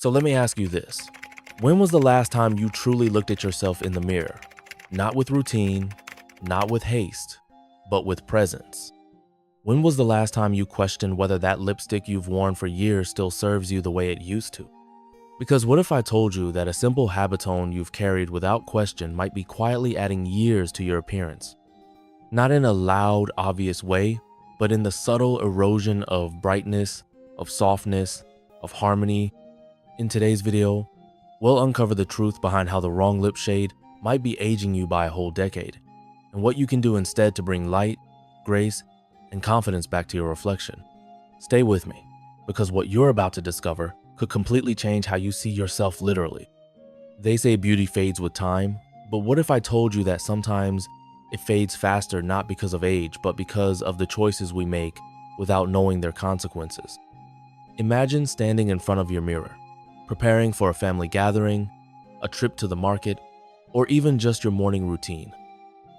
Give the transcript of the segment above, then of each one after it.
So let me ask you this. When was the last time you truly looked at yourself in the mirror? Not with routine, not with haste, but with presence. When was the last time you questioned whether that lipstick you've worn for years still serves you the way it used to? Because what if I told you that a simple habitone you've carried without question might be quietly adding years to your appearance? Not in a loud, obvious way, but in the subtle erosion of brightness, of softness, of harmony. In today's video, we'll uncover the truth behind how the wrong lip shade might be aging you by a whole decade, and what you can do instead to bring light, grace, and confidence back to your reflection. Stay with me, because what you're about to discover could completely change how you see yourself literally. They say beauty fades with time, but what if I told you that sometimes it fades faster not because of age, but because of the choices we make without knowing their consequences? Imagine standing in front of your mirror, preparing for a family gathering, a trip to the market, or even just your morning routine.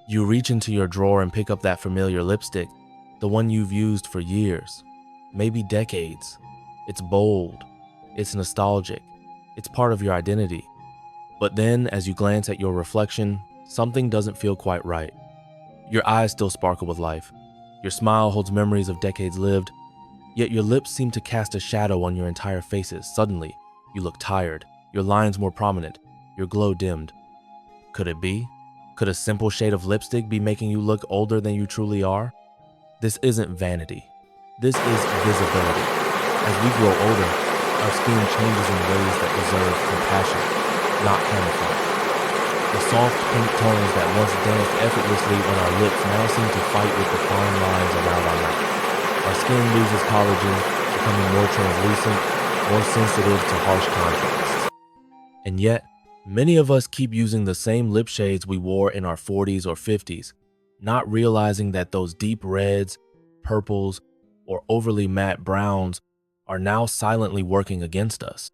You reach into your drawer and pick up that familiar lipstick, the one you've used for years, maybe decades. It's bold, it's nostalgic, it's part of your identity. But then, as you glance at your reflection, something doesn't feel quite right. Your eyes still sparkle with life. Your smile holds memories of decades lived, yet your lips seem to cast a shadow on your entire faces. Suddenly, you look tired, your lines more prominent, your glow dimmed. Could it be? Could a simple shade of lipstick be making you look older than you truly are? This isn't vanity. This is visibility. As we grow older, our skin changes in ways that deserve compassion, not camouflage. The soft pink tones that once danced effortlessly on our lips now seem to fight with the fine lines around our mouth. Our skin loses collagen, becoming more translucent, more sensitive to harsh contrasts. And yet, many of us keep using the same lip shades we wore in our 40s or 50s, not realizing that those deep reds, purples, or overly matte browns are now silently working against us.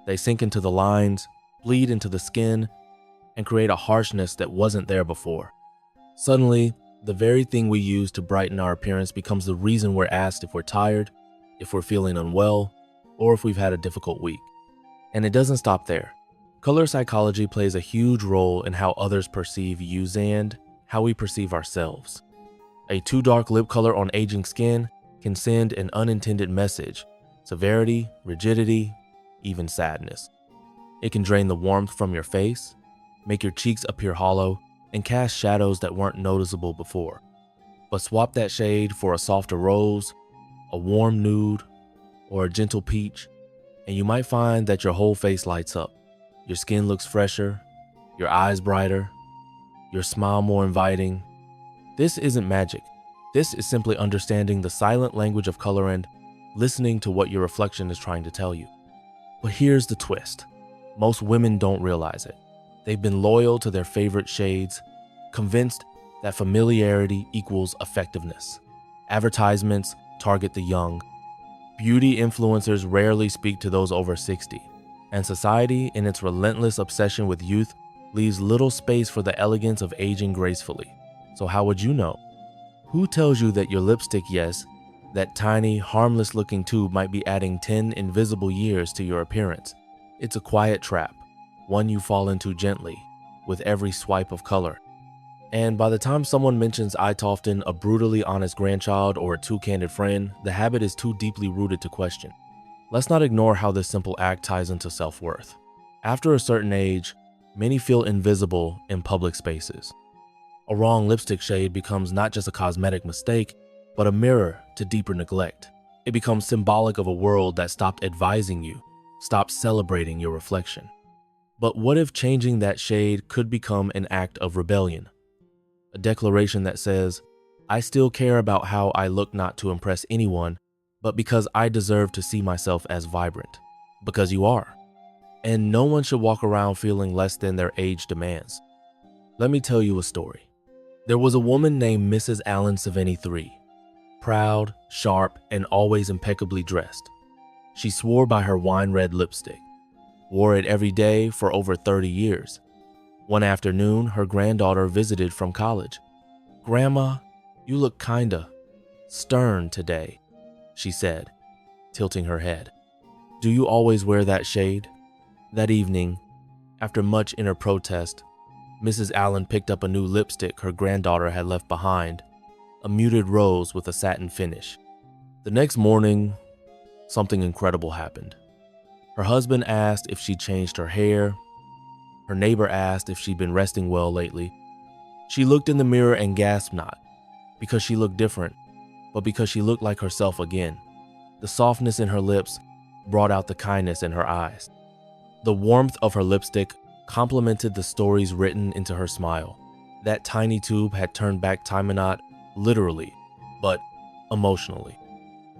They sink into the lines, bleed into the skin, and create a harshness that wasn't there before. Suddenly, the very thing we use to brighten our appearance becomes the reason we're asked if we're tired, if we're feeling unwell, or if we've had a difficult week. And it doesn't stop there. Color psychology plays a huge role in how others perceive you and how we perceive ourselves. A too dark lip color on aging skin can send an unintended message: severity, rigidity, even sadness. It can drain the warmth from your face, make your cheeks appear hollow, and cast shadows that weren't noticeable before. But swap that shade for a softer rose, a warm nude, or a gentle peach, and you might find that your whole face lights up. Your skin looks fresher, your eyes brighter, your smile more inviting. This isn't magic. This is simply understanding the silent language of color and listening to what your reflection is trying to tell you. But here's the twist. Most women don't realize it. They've been loyal to their favorite shades, convinced that familiarity equals effectiveness. Advertisements target the young. Beauty influencers rarely speak to those over 60. And society, in its relentless obsession with youth, leaves little space for the elegance of aging gracefully. So how would you know? Who tells you that your lipstick, yes, that tiny, harmless-looking tube might be adding 10 invisible years to your appearance? It's a quiet trap, one you fall into gently, with every swipe of color. And by the time someone mentions often a brutally honest grandchild or a too candid friend, the habit is too deeply rooted to question. Let's not ignore how this simple act ties into self-worth. After a certain age, many feel invisible in public spaces. A wrong lipstick shade becomes not just a cosmetic mistake, but a mirror to deeper neglect. It becomes symbolic of a world that stopped advising you, stopped celebrating your reflection. But what if changing that shade could become an act of rebellion? A declaration that says, I still care about how I look, not to impress anyone, but because I deserve to see myself as vibrant. Because you are. And no one should walk around feeling less than their age demands. Let me tell you a story. There was a woman named Mrs. Allen 73, proud, sharp, and always impeccably dressed. She swore by her wine red lipstick, wore it every day for over 30 years. One afternoon, her granddaughter visited from college. "Grandma, you look kinda stern today," she said, tilting her head. Do you always wear that shade? That evening, after much inner protest, Mrs. Allen picked up a new lipstick her granddaughter had left behind, a muted rose with a satin finish. The next morning, something incredible happened. Her husband asked if she changed her hair. Her neighbor asked if she'd been resting well lately. She looked in the mirror and gasped, not because she looked different, but because she looked like herself again. The softness in her lips brought out the kindness in her eyes. The warmth of her lipstick complemented the stories written into her smile. That tiny tube had turned back time, not literally, but emotionally.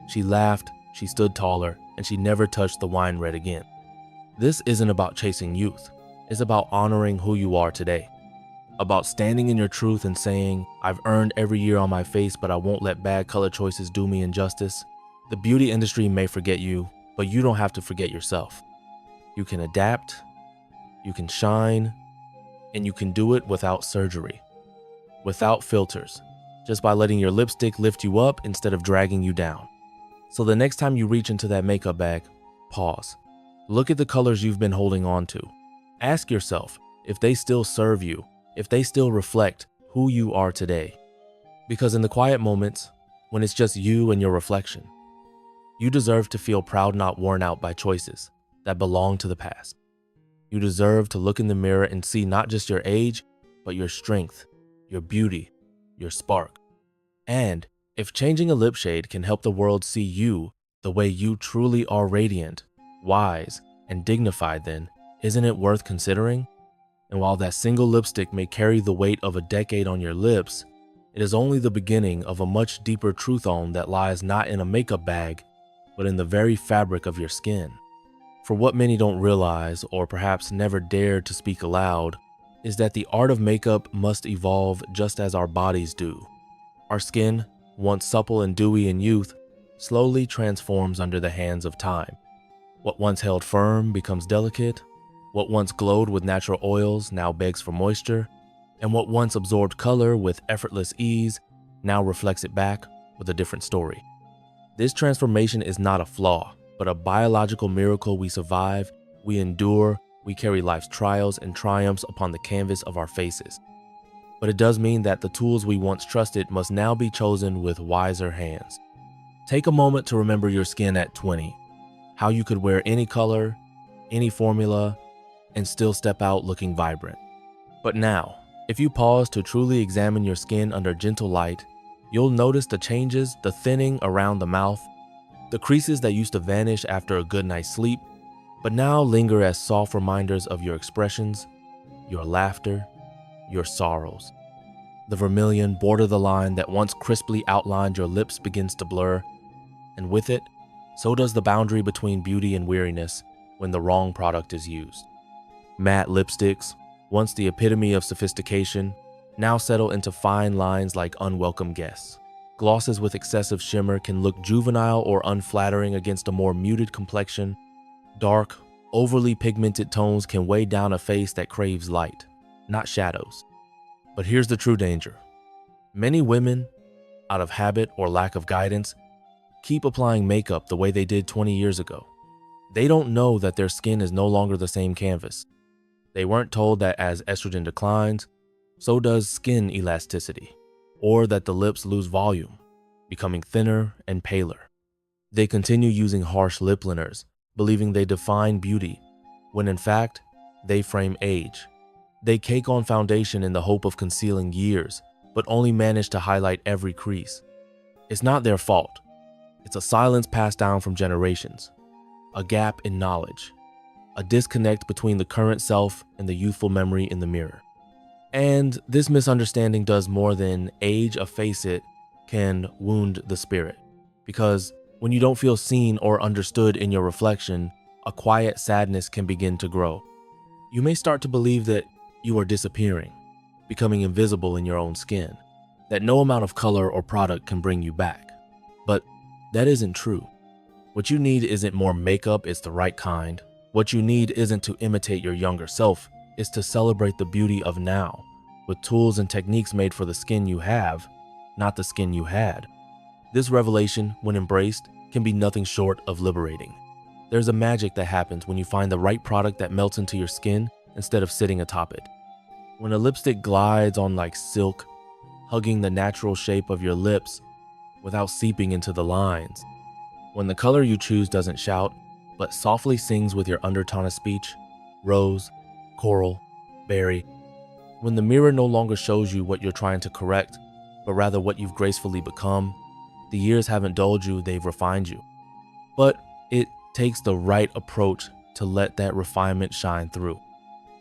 She laughed, she stood taller, and she never touched the wine red again. This isn't about chasing youth. It's about honoring who you are today. About standing in your truth and saying, I've earned every year on my face, but I won't let bad color choices do me injustice. The beauty industry may forget you, but you don't have to forget yourself. You can adapt, you can shine, and you can do it without surgery, without filters, just by letting your lipstick lift you up instead of dragging you down. So the next time you reach into that makeup bag, pause. Look at the colors you've been holding on to. Ask yourself if they still serve you, if they still reflect who you are today. Because in the quiet moments, when it's just you and your reflection, you deserve to feel proud, not worn out by choices that belong to the past. You deserve to look in the mirror and see not just your age, but your strength, your beauty, your spark. And if changing a lip shade can help the world see you the way you truly are, radiant, wise, and dignified, then isn't it worth considering? And while that single lipstick may carry the weight of a decade on your lips, it is only the beginning of a much deeper truth that lies not in a makeup bag, but in the very fabric of your skin. For what many don't realize, or perhaps never dare to speak aloud, is that the art of makeup must evolve just as our bodies do. Our skin, once supple and dewy in youth, slowly transforms under the hands of time. What once held firm becomes delicate. What once glowed with natural oils now begs for moisture. And what once absorbed color with effortless ease now reflects it back with a different story. This transformation is not a flaw, but a biological miracle. We survive, we endure, we carry life's trials and triumphs upon the canvas of our faces. But it does mean that the tools we once trusted must now be chosen with wiser hands. Take a moment to remember your skin at 20, how you could wear any color, any formula, and still step out looking vibrant. But now, if you pause to truly examine your skin under gentle light, you'll notice the changes, the thinning around the mouth, the creases that used to vanish after a good night's sleep, but now linger as soft reminders of your expressions, your laughter, your sorrows. The vermilion border the line that once crisply outlined your lips begins to blur, and with it, so does the boundary between beauty and weariness when the wrong product is used. Matte lipsticks, once the epitome of sophistication, now settle into fine lines like unwelcome guests. Glosses with excessive shimmer can look juvenile or unflattering against a more muted complexion. Dark, overly pigmented tones can weigh down a face that craves light, not shadows. But here's the true danger. Many women, out of habit or lack of guidance, keep applying makeup the way they did 20 years ago. They don't know that their skin is no longer the same canvas. They weren't told that as estrogen declines, so does skin elasticity, or that the lips lose volume, becoming thinner and paler. They continue using harsh lip liners, believing they define beauty, when in fact, they frame age. They cake on foundation in the hope of concealing years, but only manage to highlight every crease. It's not their fault. It's a silence passed down from generations, a gap in knowledge, a disconnect between the current self and the youthful memory in the mirror. And this misunderstanding does more than age a face, it can wound the spirit. Because when you don't feel seen or understood in your reflection, a quiet sadness can begin to grow. You may start to believe that you are disappearing, becoming invisible in your own skin, that no amount of color or product can bring you back. But that isn't true. What you need isn't more makeup, it's the right kind. What you need isn't to imitate your younger self, it's to celebrate the beauty of now, with tools and techniques made for the skin you have, not the skin you had. This revelation, when embraced, can be nothing short of liberating. There's a magic that happens when you find the right product that melts into your skin instead of sitting atop it. When a lipstick glides on like silk, hugging the natural shape of your lips without seeping into the lines. When the color you choose doesn't shout, but softly sings with your undertone of speech, rose, coral, berry. When the mirror no longer shows you what you're trying to correct, but rather what you've gracefully become, the years haven't dulled you, they've refined you. But it takes the right approach to let that refinement shine through.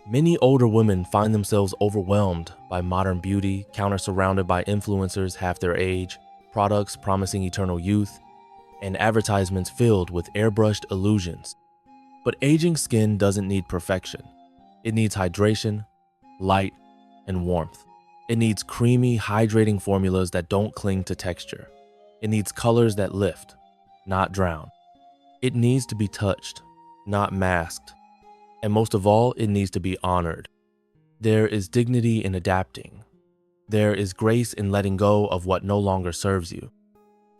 Many older women find themselves overwhelmed by modern beauty, counter-surrounded by influencers half their age, products promising eternal youth, and advertisements filled with airbrushed illusions. But aging skin doesn't need perfection. It needs hydration, light, and warmth. It needs creamy, hydrating formulas that don't cling to texture. It needs colors that lift, not drown. It needs to be touched, not masked. And most of all, it needs to be honored. There is dignity in adapting. There is grace in letting go of what no longer serves you.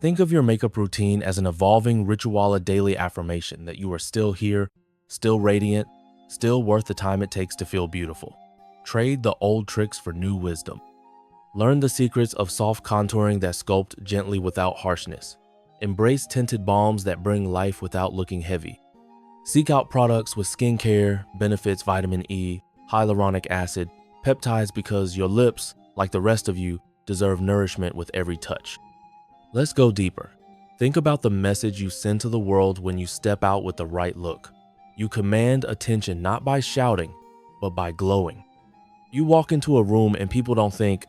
Think of your makeup routine as an evolving ritual, a daily affirmation that you are still here, still radiant, still worth the time it takes to feel beautiful. Trade the old tricks for new wisdom. Learn the secrets of soft contouring that sculpt gently without harshness. Embrace tinted balms that bring life without looking heavy. Seek out products with skincare, benefits, vitamin E, hyaluronic acid, peptides, because your lips, like the rest of you, deserve nourishment with every touch. Let's go deeper. Think about the message you send to the world when you step out with the right look. You command attention not by shouting, but by glowing. You walk into a room and people don't think,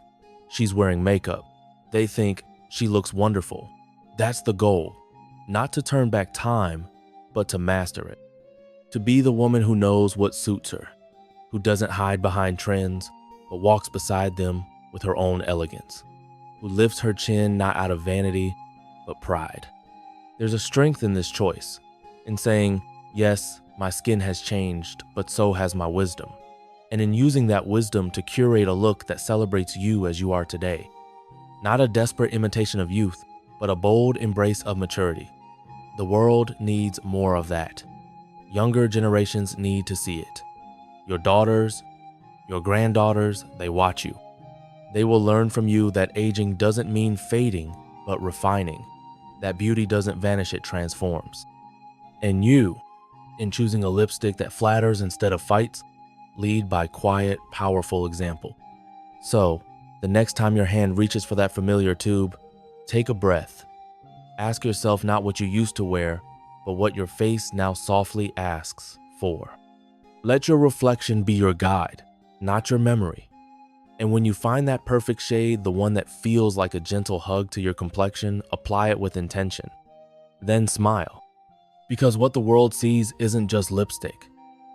she's wearing makeup. They think, she looks wonderful. That's the goal. Not to turn back time, but to master it. To be the woman who knows what suits her, who doesn't hide behind trends, but walks beside them with her own elegance, who lifts her chin not out of vanity, but pride. There's a strength in this choice, in saying, yes, my skin has changed, but so has my wisdom. And in using that wisdom to curate a look that celebrates you as you are today. Not a desperate imitation of youth, but a bold embrace of maturity. The world needs more of that. Younger generations need to see it. Your daughters, your granddaughters, they watch you. They will learn from you that aging doesn't mean fading, but refining. That beauty doesn't vanish, it transforms. And you, in choosing a lipstick that flatters instead of fights, lead by quiet, powerful example. So, the next time your hand reaches for that familiar tube, take a breath. Ask yourself not what you used to wear, but what your face now softly asks for. Let your reflection be your guide, not your memory. And when you find that perfect shade, the one that feels like a gentle hug to your complexion, apply it with intention. Then smile. Because what the world sees isn't just lipstick.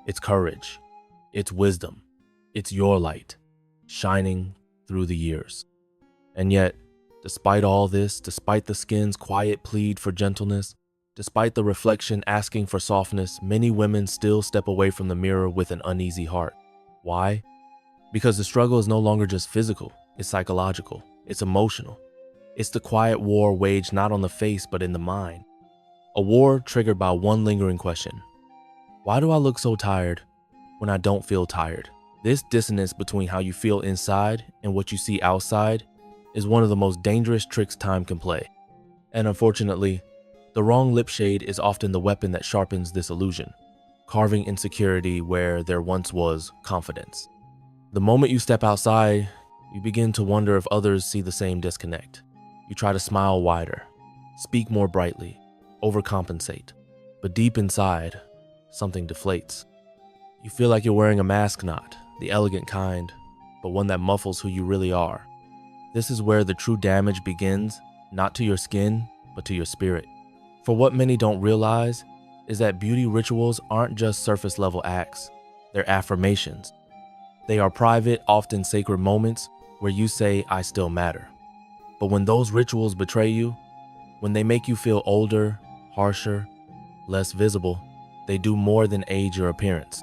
It's courage. It's wisdom. It's your light, shining through the years. And yet, despite all this, despite the skin's quiet plead for gentleness, despite the reflection asking for softness, many women still step away from the mirror with an uneasy heart. Why? Because the struggle is no longer just physical, it's psychological, it's emotional. It's the quiet war waged not on the face but in the mind. A war triggered by one lingering question. Why do I look so tired when I don't feel tired? This dissonance between how you feel inside and what you see outside is one of the most dangerous tricks time can play. And unfortunately, the wrong lip shade is often the weapon that sharpens this illusion, carving insecurity where there once was confidence. The moment you step outside, you begin to wonder if others see the same disconnect. You try to smile wider, speak more brightly, overcompensate, but deep inside, something deflates. You feel like you're wearing a mask, not the elegant kind, but one that muffles who you really are. This is where the true damage begins, not to your skin, but to your spirit. For what many don't realize is that beauty rituals aren't just surface level acts, they're affirmations. They are private, often sacred moments where you say, I still matter. But when those rituals betray you, when they make you feel older, harsher, less visible, they do more than age your appearance.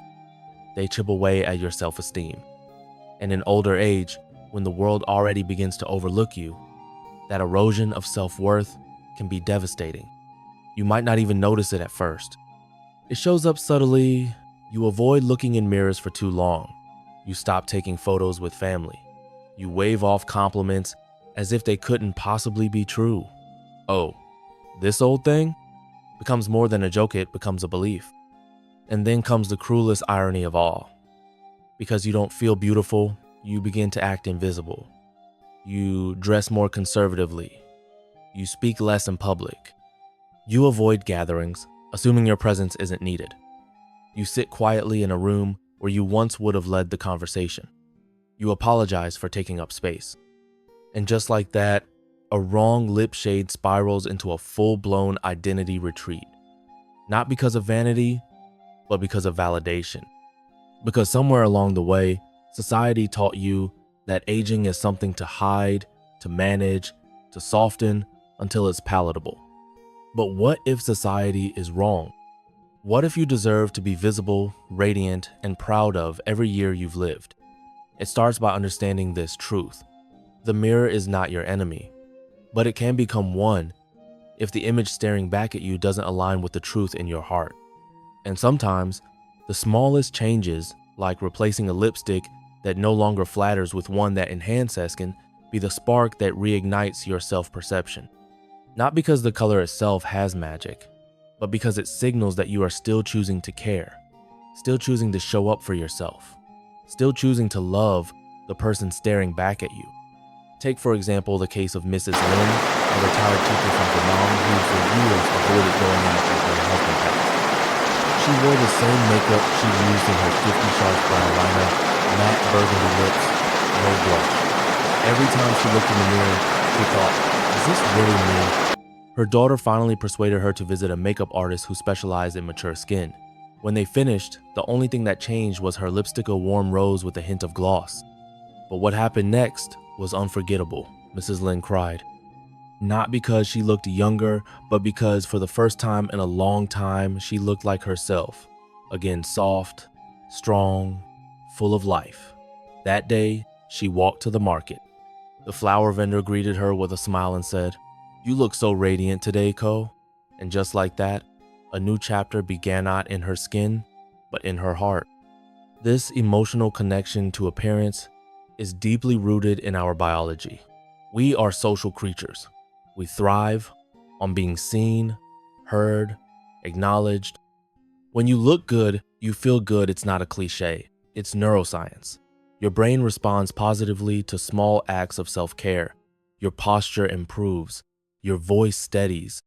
They chip away at your self-esteem. And in older age, when the world already begins to overlook you, that erosion of self-worth can be devastating. You might not even notice it at first, It shows up subtly. You avoid looking in mirrors for too long. You stop taking photos with family. You wave off compliments as if they couldn't possibly be true. Oh, this old thing? Becomes more than a joke, it becomes a belief. And then comes the cruelest irony of all. Because you don't feel beautiful, you begin to act invisible. You dress more conservatively. You speak less in public. You avoid gatherings, assuming your presence isn't needed. You sit quietly in a room where you once would have led the conversation. You apologize for taking up space. And just like that, a wrong lip shade spirals into a full-blown identity retreat. Not because of vanity, but because of validation. Because somewhere along the way, society taught you that aging is something to hide, to manage, to soften until it's palatable. But what if society is wrong? What if you deserve to be visible, radiant, and proud of every year you've lived? It starts by understanding this truth. The mirror is not your enemy, but it can become one if the image staring back at you doesn't align with the truth in your heart. And sometimes, the smallest changes, like replacing a lipstick that no longer flatters with one that enhances, can be the spark that reignites your self-perception. Not because the color itself has magic, but because it signals that you are still choosing to care, still choosing to show up for yourself, still choosing to love the person staring back at you. Take, for example, the case of Mrs. Lin, a retired teacher from Vietnam who for years avoided going out after her husband passed. She wore the same makeup she used in her 50 Sharp brow liner, matte burgundy lips, no blush. Every time she looked in the mirror, she thought, is this really me? Her daughter finally persuaded her to visit a makeup artist who specialized in mature skin. When they finished, the only thing that changed was her lipstick, a warm rose with a hint of gloss. But what happened next was unforgettable, Mrs. Lin cried. Not because she looked younger, but because for the first time in a long time, she looked like herself. Again, soft, strong, full of life. That day, she walked to the market. The flower vendor greeted her with a smile and said, "You look so radiant today, Ko." And just like that, a new chapter began not in her skin, but in her heart. This emotional connection to appearance is deeply rooted in our biology. We are social creatures. We thrive on being seen, heard, acknowledged. When you look good, you feel good. It's not a cliche. It's neuroscience. Your brain responds positively to small acts of self-care. Your posture improves. Your voice steadies.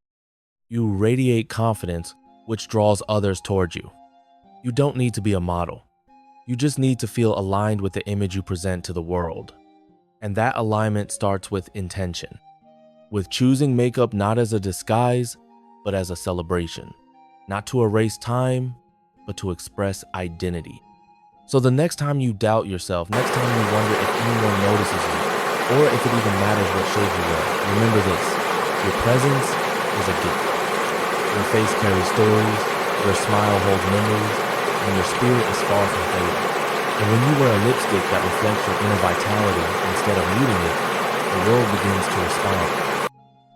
You radiate confidence, which draws others towards you. You don't need to be a model. You just need to feel aligned with the image you present to the world. And that alignment starts with intention. With choosing makeup not as a disguise, but as a celebration. Not to erase time, but to express identity. So the next time you doubt yourself, next time you wonder if anyone notices you, or if it even matters what shade you wear, remember this: your presence is a gift. Your face carries stories, your smile holds memories, and your spirit is far from fading. And when you wear a lipstick that reflects your inner vitality instead of muting it, the world begins to respond.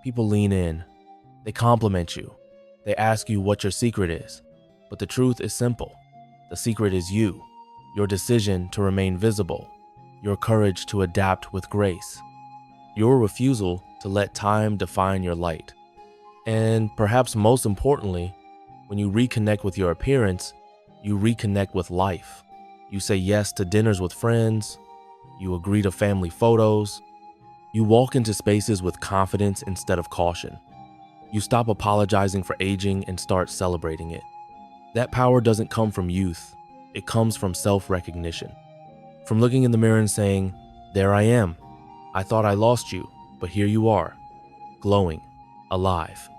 People lean in, they compliment you, they ask you what your secret is. But the truth is simple. The secret is you, your decision to remain visible, your courage to adapt with grace, your refusal to let time define your light. And perhaps most importantly, when you reconnect with your appearance, you reconnect with life. You say yes to dinners with friends, you agree to family photos, you walk into spaces with confidence instead of caution. You stop apologizing for aging and start celebrating it. That power doesn't come from youth, it comes from self-recognition. From looking in the mirror and saying, "There I am. I thought I lost you, but here you are, glowing, alive,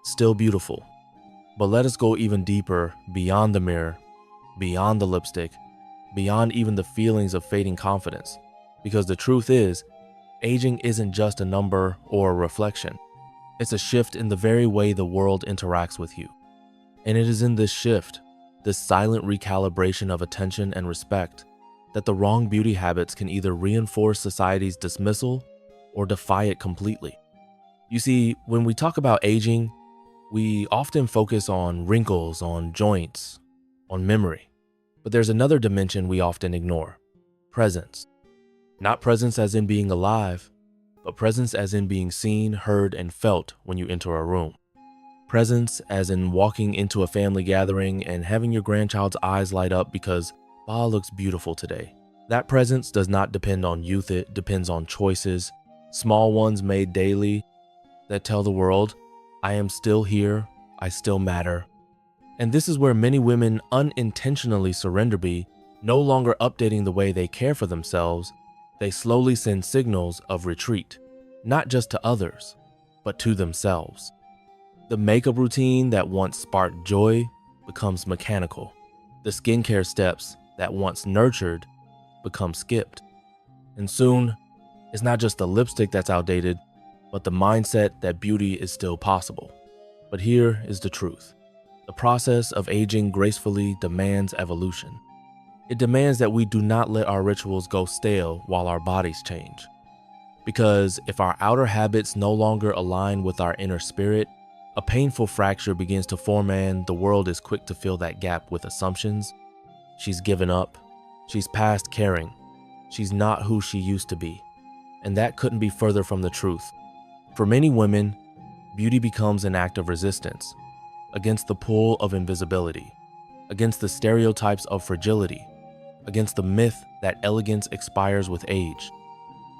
still beautiful." But let us go even deeper beyond the mirror, beyond the lipstick, beyond even the feelings of fading confidence. Because the truth is, aging isn't just a number or a reflection. It's a shift in the very way the world interacts with you. And it is in this shift, this silent recalibration of attention and respect, that the wrong beauty habits can either reinforce society's dismissal or defy it completely. You see, when we talk about aging, We often focus on wrinkles, on joints, on memory. But there's another dimension we often ignore: presence. Not presence as in being alive, but presence as in being seen, heard, and felt when you enter a room. Presence as in walking into a family gathering and having your grandchild's eyes light up because Ba looks beautiful today. That presence does not depend on youth, it depends on choices, small ones made daily that tell the world, I am still here, I still matter. And this is where many women unintentionally surrender be, no longer updating the way they care for themselves. They slowly send signals of retreat, not just to others, but to themselves. The makeup routine that once sparked joy becomes mechanical. The skincare steps that once nurtured become skipped. And soon, it's not just the lipstick that's outdated, but the mindset that beauty is still possible. But here is the truth. The process of aging gracefully demands evolution. It demands that we do not let our rituals go stale while our bodies change. Because if our outer habits no longer align with our inner spirit, a painful fracture begins to form and the world is quick to fill that gap with assumptions. She's given up. She's past caring. She's not who she used to be. And that couldn't be further from the truth. For many women, beauty becomes an act of resistance against the pull of invisibility, against the stereotypes of fragility, against the myth that elegance expires with age.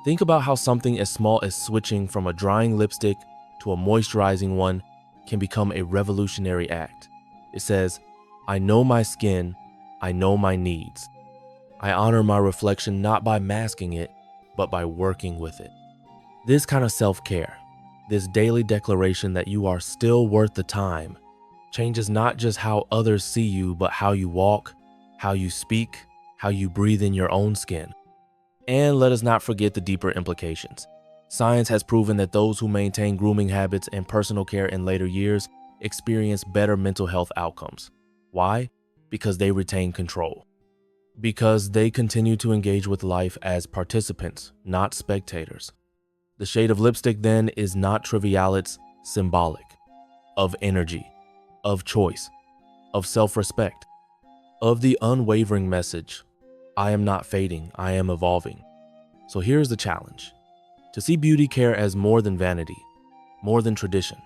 Think about how something as small as switching from a drying lipstick to a moisturizing one can become a revolutionary act. It says, I know my skin, I know my needs. I honor my reflection not by masking it, but by working with it. This kind of self-care, this daily declaration that you are still worth the time, changes not just how others see you, but how you walk, how you speak, how you breathe in your own skin. And let us not forget the deeper implications. Science has proven that those who maintain grooming habits and personal care in later years experience better mental health outcomes. Why? Because they retain control. Because they continue to engage with life as participants, not spectators. The shade of lipstick then is not trivial, it's symbolic. Of energy, of choice, of self-respect, of the unwavering message, I am not fading, I am evolving. So here's the challenge. To see beauty care as more than vanity, more than tradition.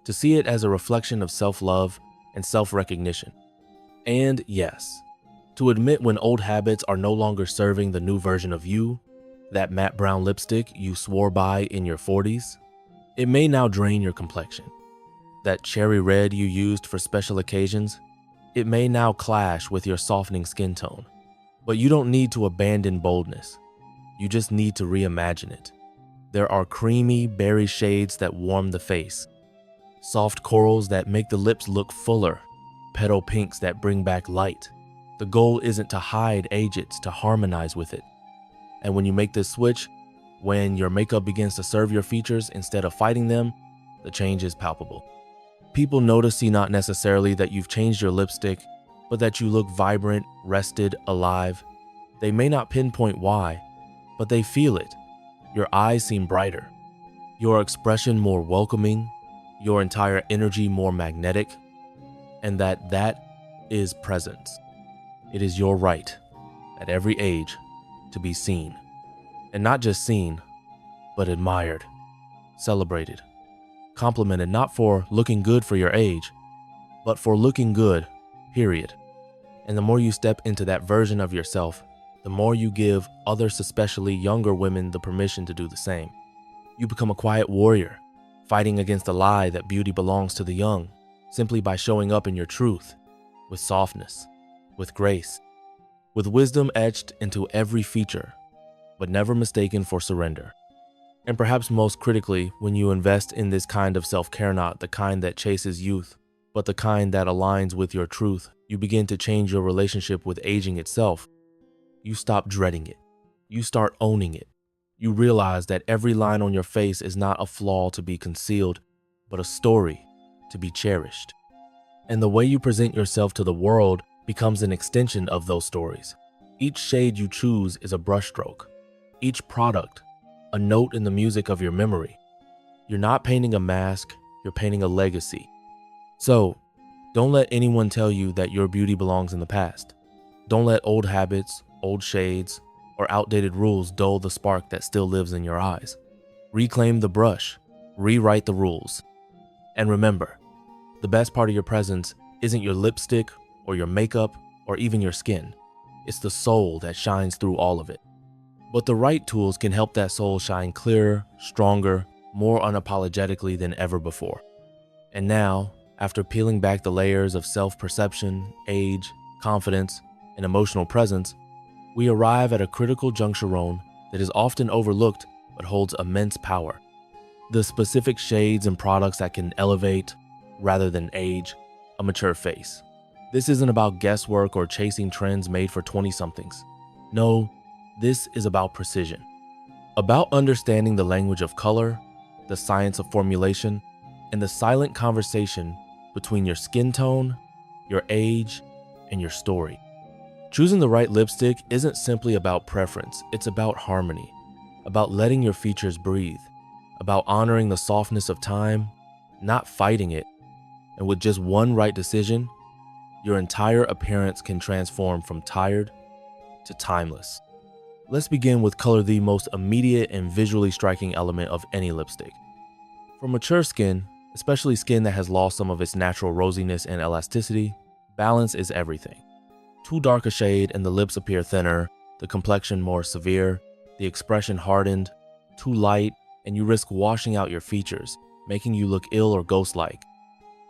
To see it as a reflection of self-love and self-recognition. And yes, to admit when old habits are no longer serving the new version of you, that matte brown lipstick you swore by in your 40s, it may now drain your complexion. That cherry red you used for special occasions, it may now clash with your softening skin tone. But you don't need to abandon boldness. You just need to reimagine it. There are creamy berry shades that warm the face, soft corals that make the lips look fuller, petal pinks that bring back light. The goal isn't to hide age, it's to harmonize with it. And when you make this switch, when your makeup begins to serve your features instead of fighting them, the change is palpable. People notice see not necessarily that you've changed your lipstick, but that you look vibrant, rested, alive. They may not pinpoint why, but they feel it. Your eyes seem brighter, your expression more welcoming, your entire energy more magnetic, and that is presence. It is your right, at every age, to be seen. And not just seen, but admired, celebrated, complimented not for looking good for your age, but for looking good, period. And the more you step into that version of yourself, the more you give others, especially younger women, the permission to do the same. You become a quiet warrior, fighting against the lie that beauty belongs to the young, simply by showing up in your truth, with softness, with grace, with wisdom etched into every feature, but never mistaken for surrender. And perhaps most critically, when you invest in this kind of self-care, not the kind that chases youth, but the kind that aligns with your truth, you begin to change your relationship with aging itself. You stop dreading it. You start owning it. You realize that every line on your face is not a flaw to be concealed, but a story to be cherished. And the way you present yourself to the world becomes an extension of those stories. Each shade you choose is a brushstroke. Each product, a note in the music of your memory. You're not painting a mask, you're painting a legacy. So, don't let anyone tell you that your beauty belongs in the past. Don't let old habits, old shades, or outdated rules dull the spark that still lives in your eyes. Reclaim the brush, rewrite the rules. And remember, the best part of your presence isn't your lipstick or your makeup or even your skin. It's the soul that shines through all of it. But the right tools can help that soul shine clearer, stronger, more unapologetically than ever before. And now, after peeling back the layers of self-perception, age, confidence, and emotional presence, we arrive at a critical juncture that is often overlooked but holds immense power. The specific shades and products that can elevate, rather than age, a mature face. This isn't about guesswork or chasing trends made for 20-somethings. No, this is about precision. About understanding the language of color, the science of formulation, and the silent conversation between your skin tone, your age, and your story. Choosing the right lipstick isn't simply about preference, it's about harmony, about letting your features breathe, about honoring the softness of time, not fighting it. And with just one right decision, your entire appearance can transform from tired to timeless. Let's begin with color, the most immediate and visually striking element of any lipstick. For mature skin, especially skin that has lost some of its natural rosiness and elasticity, balance is everything. Too dark a shade and the lips appear thinner, the complexion more severe, the expression hardened. Too light and you risk washing out your features, making you look ill or ghost-like.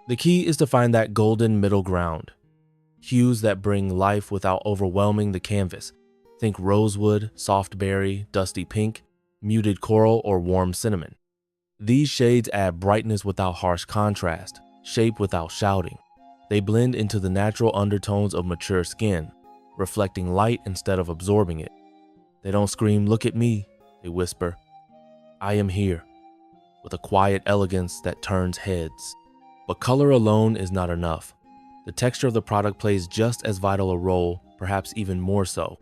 The key is to find that golden middle ground. Hues that bring life without overwhelming the canvas. Think rosewood, soft berry, dusty pink, muted coral, or warm cinnamon. These shades add brightness without harsh contrast, shape without shouting. They blend into the natural undertones of mature skin, reflecting light instead of absorbing it. They don't scream, "Look at me," they whisper, "I am here," with a quiet elegance that turns heads. But color alone is not enough. The texture of the product plays just as vital a role, perhaps even more so.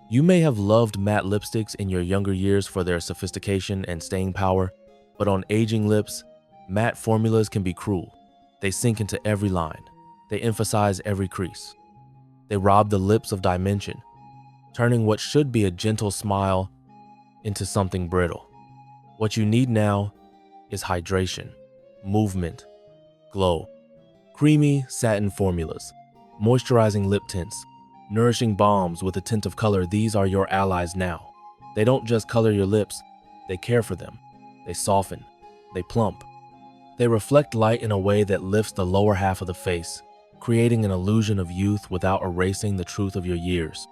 You may have loved matte lipsticks in your younger years for their sophistication and staying power, but on aging lips, matte formulas can be cruel. They sink into every line. They emphasize every crease. They rob the lips of dimension, turning what should be a gentle smile into something brittle. What you need now is hydration, movement, glow. Creamy satin formulas, moisturizing lip tints, nourishing balms with a tint of color. These are your allies now. They don't just color your lips, they care for them. They soften, they plump. They reflect light in a way that lifts the lower half of the face, creating an illusion of youth without erasing the truth of your years.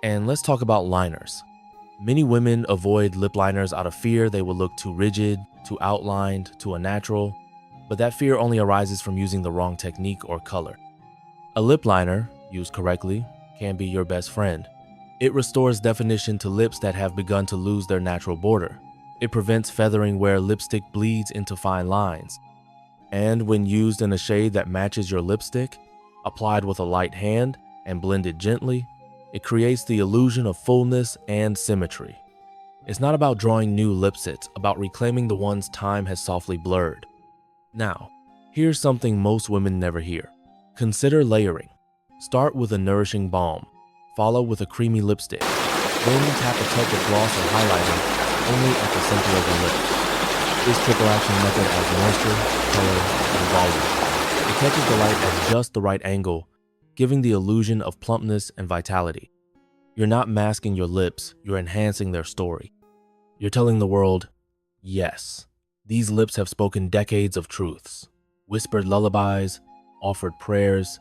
And let's talk about liners. Many women avoid lip liners out of fear they will look too rigid, too outlined, too unnatural, but that fear only arises from using the wrong technique or color. A lip liner, used correctly, can be your best friend. It restores definition to lips that have begun to lose their natural border. It prevents feathering where lipstick bleeds into fine lines. And when used in a shade that matches your lipstick, applied with a light hand and blended gently, it creates the illusion of fullness and symmetry. It's not about drawing new lips, it's about reclaiming the ones time has softly blurred. Now, here's something most women never hear. Consider layering. Start with a nourishing balm, follow with a creamy lipstick, then tap a touch of gloss or highlighter only at the center of your lips. This triple action method adds moisture, color, and volume. It catches the light at just the right angle, giving the illusion of plumpness and vitality. You're not masking your lips, you're enhancing their story. You're telling the world, yes, these lips have spoken decades of truths, whispered lullabies, offered prayers,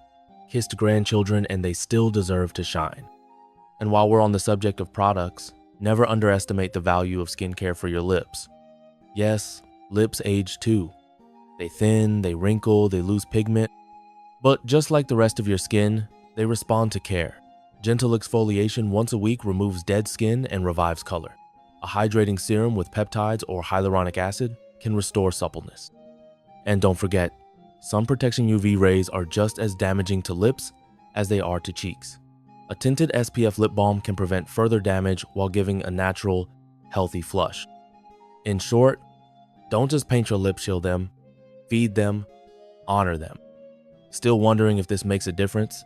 kissed grandchildren, and they still deserve to shine. And while we're on the subject of products, never underestimate the value of skincare for your lips. Yes, lips age too. They thin, they wrinkle, they lose pigment. But just like the rest of your skin, they respond to care. Gentle exfoliation once a week removes dead skin and revives color. A hydrating serum with peptides or hyaluronic acid can restore suppleness. And don't forget, sun protection UV rays are just as damaging to lips as they are to cheeks. A tinted SPF lip balm can prevent further damage while giving a natural, healthy flush. In short, don't just paint your lips, shield them, feed them, honor them. Still wondering if this makes a difference?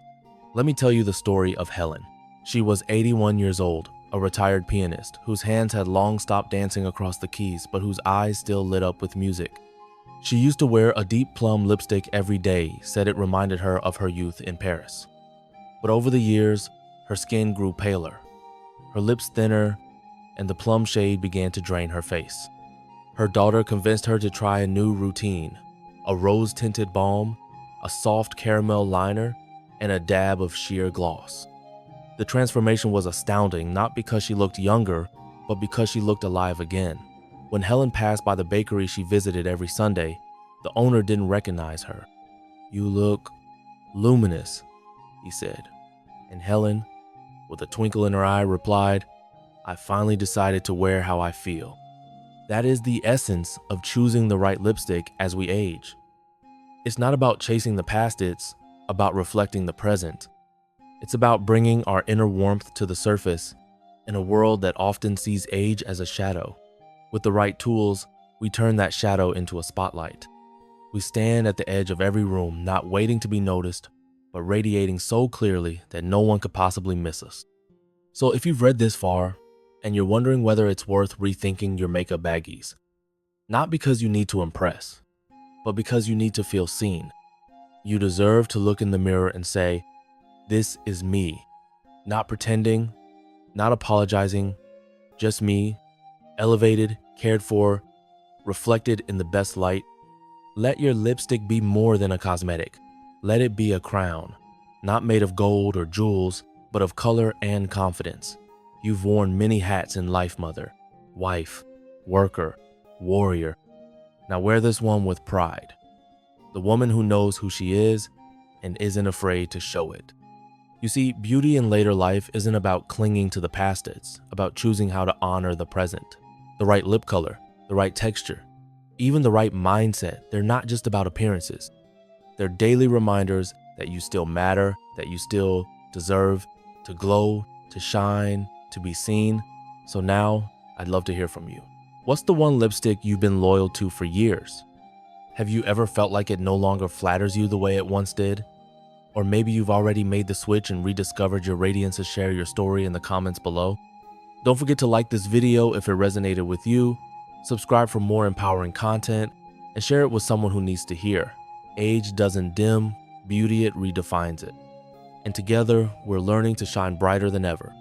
Let me tell you the story of Helen. She was 81 years old, a retired pianist whose hands had long stopped dancing across the keys, but whose eyes still lit up with music. She used to wear a deep plum lipstick every day, said it reminded her of her youth in Paris. But over the years, her skin grew paler, her lips thinner, and the plum shade began to drain her face. Her daughter convinced her to try a new routine, a rose-tinted balm, a soft caramel liner, and a dab of sheer gloss. The transformation was astounding, not because she looked younger, but because she looked alive again. When Helen passed by the bakery she visited every Sunday, the owner didn't recognize her. "You look luminous," he said. And Helen, with a twinkle in her eye, replied, "I finally decided to wear how I feel." That is the essence of choosing the right lipstick as we age. It's not about chasing the past, it's about reflecting the present. It's about bringing our inner warmth to the surface in a world that often sees age as a shadow. With the right tools, we turn that shadow into a spotlight. We stand at the edge of every room, not waiting to be noticed, but radiating so clearly that no one could possibly miss us. So if you've read this far, and you're wondering whether it's worth rethinking your makeup baggies, not because you need to impress, but because you need to feel seen, you deserve to look in the mirror and say, "This is me," not pretending, not apologizing, just me, elevated, cared for, reflected in the best light. Let your lipstick be more than a cosmetic. Let it be a crown, not made of gold or jewels, but of color and confidence. You've worn many hats in life, mother, wife, worker, warrior. Now wear this one with pride. The woman who knows who she is and isn't afraid to show it. You see, beauty in later life isn't about clinging to the past, it's about choosing how to honor the present. The right lip color, the right texture, even the right mindset, they're not just about appearances. They're daily reminders that you still matter, that you still deserve to glow, to shine, to be seen. So now, I'd love to hear from you. What's the one lipstick you've been loyal to for years? Have you ever felt like it no longer flatters you the way it once did? Or maybe you've already made the switch and rediscovered your radiance. To share your story in the comments below. Don't forget to like this video if it resonated with you, subscribe for more empowering content, and share it with someone who needs to hear. Age doesn't dim, beauty it redefines it. And together, we're learning to shine brighter than ever.